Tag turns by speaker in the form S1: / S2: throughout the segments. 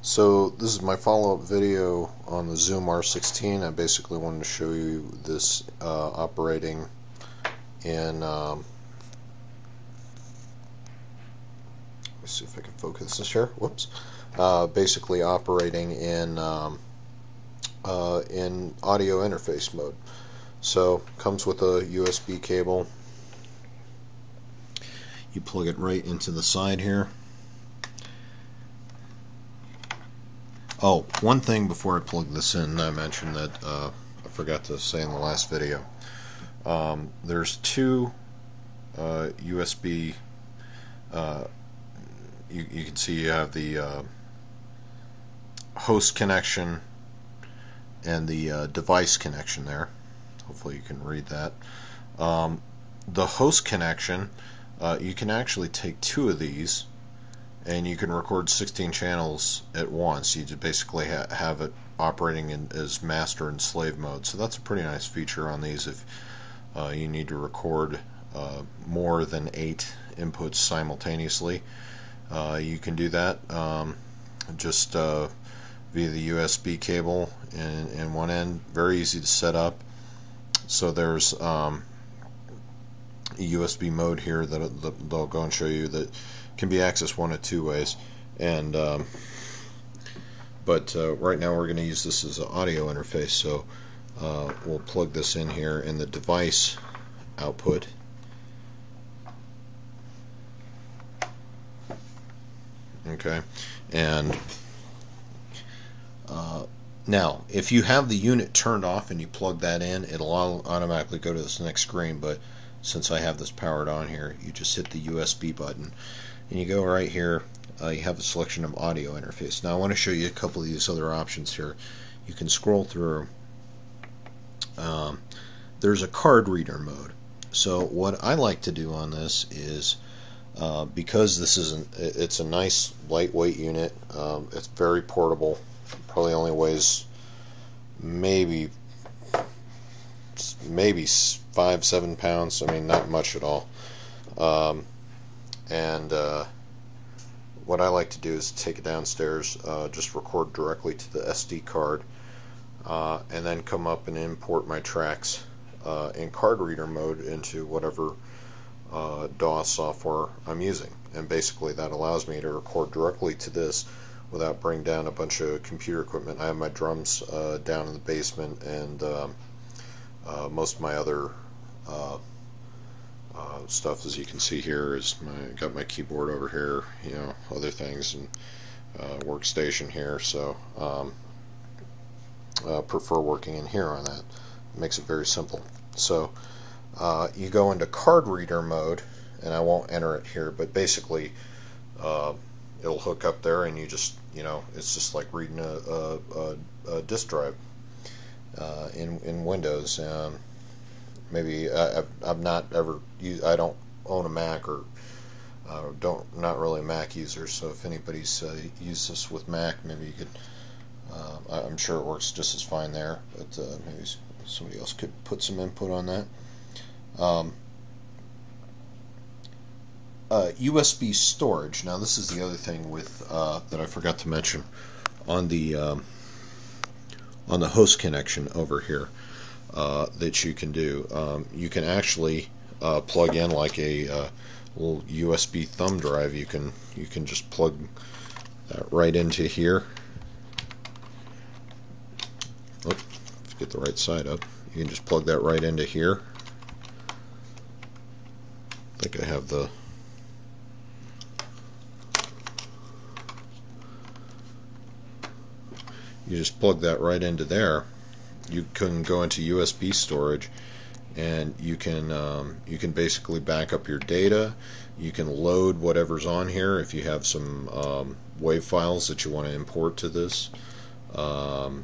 S1: So this is my follow-up video on the Zoom R16. I basically wanted to show you this operating in, let me see if I can focus this here, whoops, basically operating in audio interface mode. So comes with a USB cable. You plug it right into the side here. Oh, one thing before I plug this in, I mentioned that I forgot to say in the last video. There's two USB. You can see you have the host connection and the device connection there. Hopefully you can read that. The host connection, you can actually take two of these and you can record 16 channels at once. You just basically have it operating as master and slave mode. So that's a pretty nice feature on these if you need to record more than 8 inputs simultaneously. You can do that just via the USB cable in one end. Very easy to set up. So there's a USB mode here that they'll go and show you that can be accessed one of two ways, and but right now we're going to use this as an audio interface. So we'll plug this in here in the device output. Okay, and now if you have the unit turned off and you plug that in, it'll automatically go to this next screen, but since I have this powered on here, you just hit the USB button and you go right here. You have a selection of audio interface. Now I want to show you a couple of these other options here. You can scroll through. There's a card reader mode. So what I like to do on this is because this it's a nice lightweight unit. It's very portable. Probably only weighs maybe 5-7 pounds. I mean, not much at all. What I like to do is take it downstairs, just record directly to the SD card, and then come up and import my tracks in card reader mode into whatever DAW software I'm using. And basically that allows me to record directly to this without bringing down a bunch of computer equipment. I have my drums down in the basement, and most of my other stuff, as you can see here, is got my keyboard over here, other things, and workstation here. So prefer working in here on that. It makes it very simple. So you go into card reader mode, and I won't enter it here, but basically it'll hook up there, and you just, it's just like reading a disk drive in Windows. Maybe I've not ever used. I don't own a Mac, or not really a Mac user. So if anybody's used this with Mac, maybe you could. I'm sure it works just as fine there, but maybe somebody else could put some input on that. USB storage. Now this is the other thing with that I forgot to mention on the host connection over here. That you can do. You can actually plug in like a little USB thumb drive. You can just plug that right into here. Oh, let's get the right side up. You can just plug that right into here. I think I have the. You just plug that right into there. You can go into USB storage, and you can basically back up your data. You can load whatever's on here if you have some WAV files that you want to import to this. So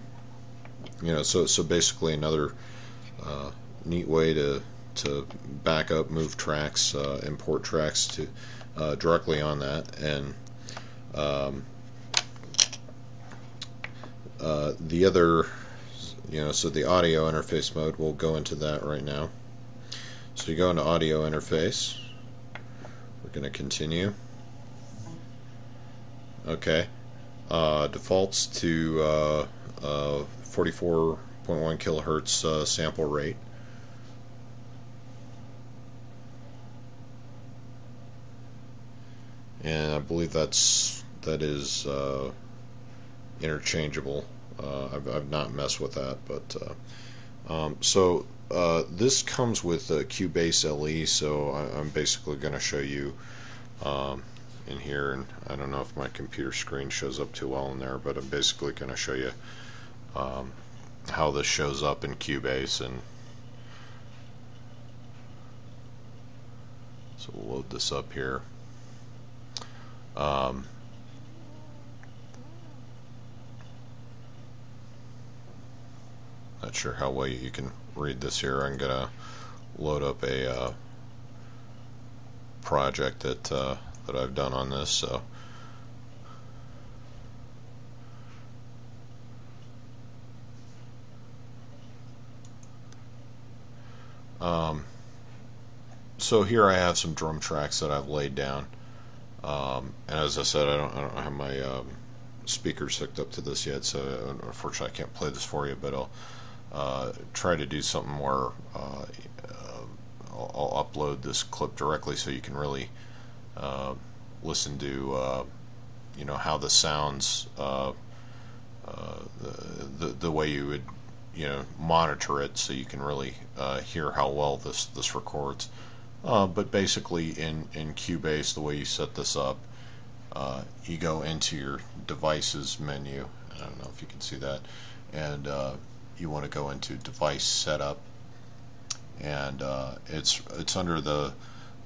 S1: basically another neat way to back up, move tracks, import tracks to directly on that. And the other. So the audio interface mode, we'll go into that right now. So you go into audio interface. We're going to continue. Okay. Defaults to 44.1 kilohertz sample rate. And I believe that is interchangeable. I've not messed with that, but this comes with a Cubase LE, so I'm basically going to show you in here, and I don't know if my computer screen shows up too well in there, but I'm basically going to show you how this shows up in Cubase. And so we'll load this up here. Not sure how well you can read this here. I'm gonna load up a project that I've done on this. So here I have some drum tracks that I've laid down, and as I said, I don't have my speakers hooked up to this yet, so unfortunately I can't play this for you, but I'll try to do something where I'll upload this clip directly so you can really listen to how this sounds, the way you would monitor it, so you can really hear how well this records. But basically in Cubase, the way you set this up, you go into your devices menu. I don't know if you can see that, and you want to go into device setup, and it's under the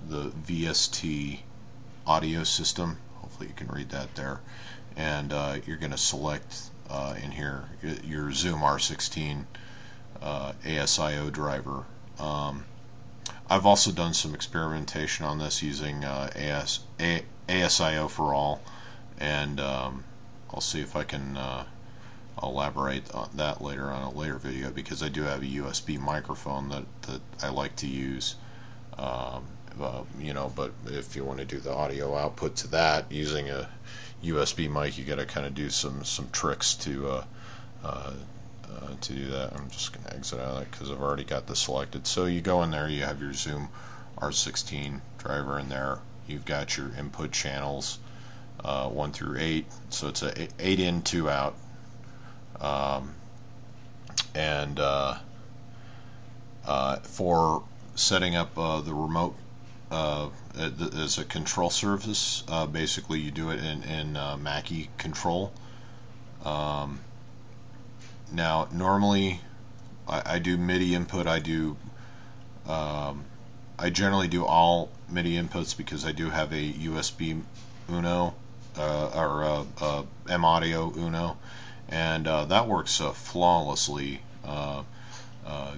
S1: VST audio system. Hopefully you can read that there, and you're going to select in here your Zoom R16 ASIO driver. I've also done some experimentation on this using ASIO for all, and I'll see if I can elaborate on that later on a later video, because I do have a USB microphone that I like to use. But if you want to do the audio output to that using a USB mic, you got to kind of do some tricks to do that. I'm just going to exit out of that because I've already got this selected. So you go in there, you have your Zoom R16 driver in there. You've got your input channels 1 through 8. So it's a 8 in, 2 out. For setting up the remote as a control surface, basically you do it in Mackie Control. Now normally I do MIDI input. I generally do all MIDI inputs because I do have a USB Uno or M Audio Uno, and that works flawlessly,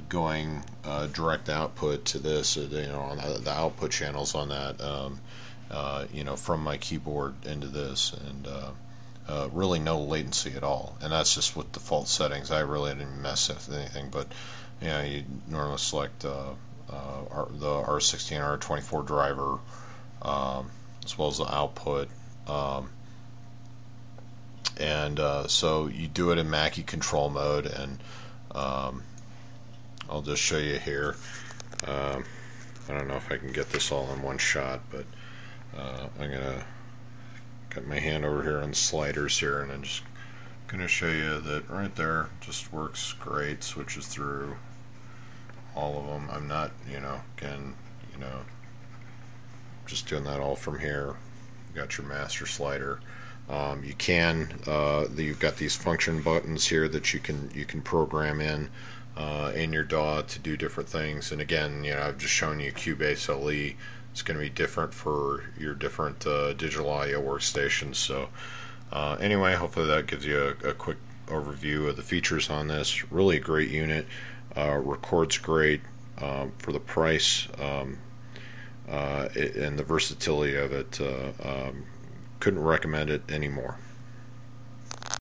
S1: going direct output to this, on the output channels on that, from my keyboard into this, and really no latency at all. And that's just with default settings. I really didn't mess with anything, but you normally select the R16 or R24 driver, as well as the output, so you do it in Mackie control mode, and I'll just show you here. I don't know if I can get this all in one shot, but I'm gonna got my hand over here on the sliders here, and I'm just gonna show you that right there just works great. Switches through all of them. I'm not, again, just doing that all from here. You got your master slider. You've got these function buttons here that you can program in your DAW to do different things. And again, I've just shown you Cubase LE. It's going to be different for your different digital audio workstations. So anyway, hopefully that gives you a quick overview of the features on this. Really a great unit. Records great for the price, and the versatility of it. Couldn't recommend it anymore.